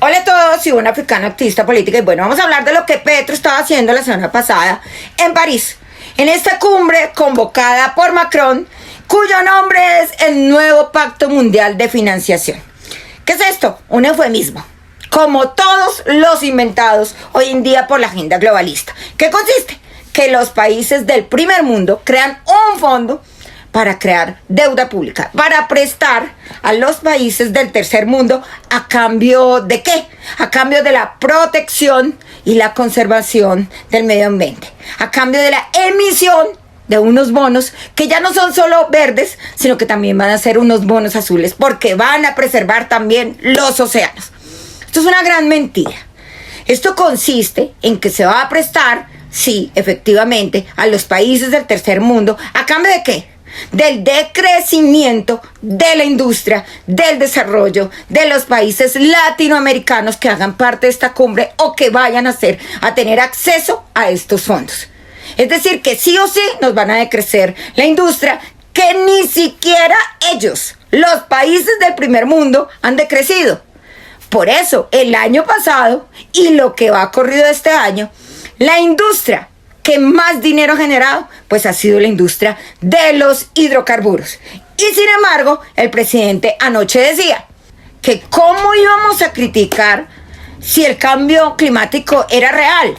Hola a todos, y un africano activista política. Y bueno, vamos a hablar de lo que Petro estaba haciendo la semana pasada en París, en esta cumbre convocada por Macron, cuyo nombre es el nuevo Pacto Mundial de Financiación. ¿Qué es esto? Un eufemismo, como todos los inventados hoy en día por la agenda globalista. ¿Qué consiste? Que los países del primer mundo crean un fondo para crear deuda pública, para prestar a los países del tercer mundo a cambio de ¿qué? A cambio de la protección y la conservación del medio ambiente, a cambio de la emisión de unos bonos que ya no son solo verdes, sino que también van a ser unos bonos azules, porque van a preservar también los océanos. Esto es una gran mentira. Esto consiste en que se va a prestar, sí, efectivamente, a los países del tercer mundo, ¿a cambio de qué? Del decrecimiento de la industria, del desarrollo de los países latinoamericanos que hagan parte de esta cumbre o que vayan a tener acceso a estos fondos. Es decir, que sí o sí nos van a decrecer la industria que ni siquiera ellos, los países del primer mundo, han decrecido. Por eso, el año pasado y lo que va corrido este año, la industria que más dinero ha generado, pues ha sido la industria de los hidrocarburos. Y sin embargo, el presidente anoche decía que cómo íbamos a criticar si el cambio climático era real.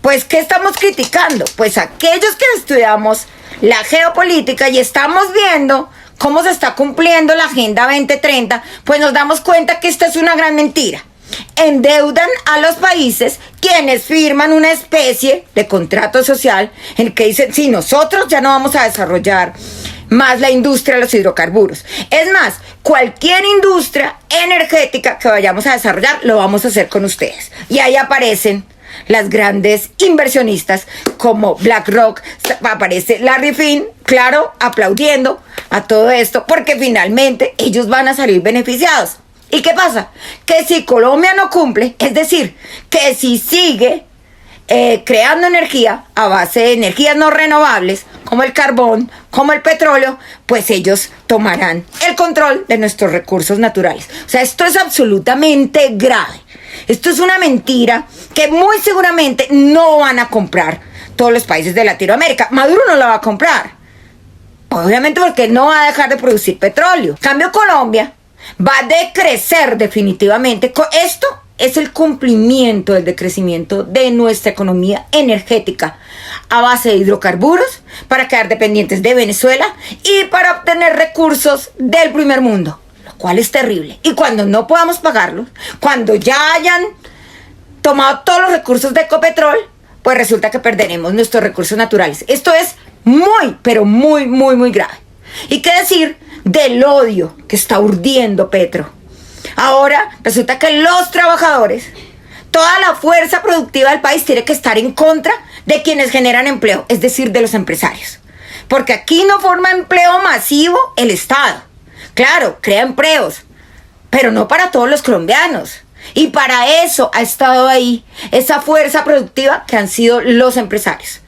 Pues, ¿qué estamos criticando? Pues aquellos que estudiamos la geopolítica y estamos viendo cómo se está cumpliendo la Agenda 2030, pues nos damos cuenta que esta es una gran mentira. Endeudan a los países quienes firman una especie de contrato social en el que dicen, sí, nosotros ya no vamos a desarrollar más la industria de los hidrocarburos. Es más, cualquier industria energética que vayamos a desarrollar, lo vamos a hacer con ustedes. Y ahí aparecen las grandes inversionistas como BlackRock, aparece Larry Fink, claro, aplaudiendo a todo esto, porque finalmente ellos van a salir beneficiados. ¿Y qué pasa? Que si Colombia no cumple, es decir, que si sigue creando energía a base de energías no renovables, como el carbón, como el petróleo, pues ellos tomarán el control de nuestros recursos naturales. O sea, esto es absolutamente grave. Esto es una mentira que muy seguramente no van a comprar todos los países de Latinoamérica. Maduro no la va a comprar, obviamente, porque no va a dejar de producir petróleo. En cambio, Colombia va a decrecer definitivamente. Esto es el cumplimiento del decrecimiento de nuestra economía energética a base de hidrocarburos para quedar dependientes de Venezuela y para obtener recursos del primer mundo, lo cual es terrible. Y cuando no podamos pagarlos, cuando ya hayan tomado todos los recursos de Ecopetrol, pues resulta que perderemos nuestros recursos naturales. Esto es muy, pero muy, muy, muy grave. ¿Y qué decir del odio que está urdiendo Petro? Ahora resulta que los trabajadores, toda la fuerza productiva del país tiene que estar en contra de quienes generan empleo, es decir, de los empresarios. Porque aquí no forma empleo masivo el Estado. Claro, crea empleos, pero no para todos los colombianos. Y para eso ha estado ahí esa fuerza productiva que han sido los empresarios.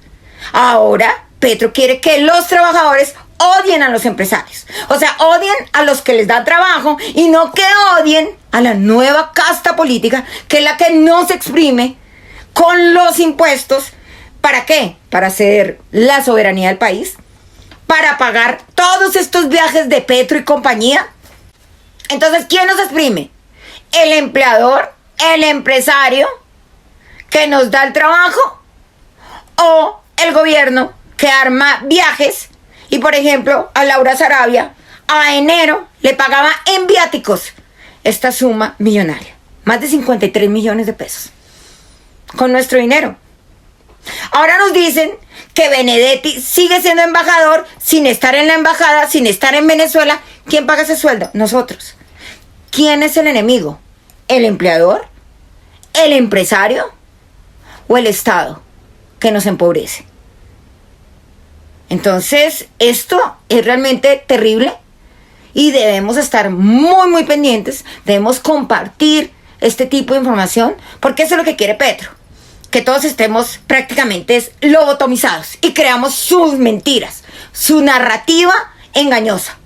Ahora Petro quiere que los trabajadores odien a los empresarios, o sea, odien a los que les da trabajo y no que odien a la nueva casta política, que es la que no se exprime con los impuestos. ¿Para qué? Para hacer la soberanía del país, para pagar todos estos viajes de Petro y compañía. Entonces, ¿quién nos exprime? El empleador, el empresario que nos da el trabajo, o el gobierno que arma viajes. Y por ejemplo, a Laura Sarabia, a enero le pagaba en viáticos esta suma millonaria, más de 53 millones de pesos, con nuestro dinero. Ahora nos dicen que Benedetti sigue siendo embajador sin estar en la embajada, sin estar en Venezuela. ¿Quién paga ese sueldo? Nosotros. ¿Quién es el enemigo? ¿El empleador? ¿El empresario? ¿O el Estado que nos empobrece? Entonces, esto es realmente terrible y debemos estar muy, muy pendientes. Debemos compartir este tipo de información, porque eso es lo que quiere Petro. Que todos estemos prácticamente lobotomizados y creamos sus mentiras, su narrativa engañosa.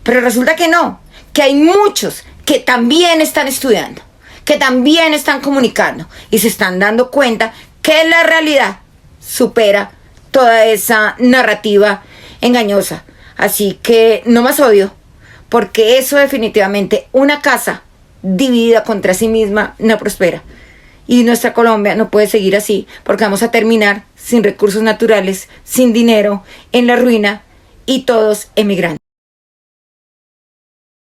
Pero resulta que no, que hay muchos que también están estudiando, que también están comunicando y se están dando cuenta que la realidad supera toda esa narrativa engañosa. Así que no más odio, porque eso definitivamente, una casa dividida contra sí misma no prospera. Y nuestra Colombia no puede seguir así, porque vamos a terminar sin recursos naturales, sin dinero, en la ruina y todos emigrando.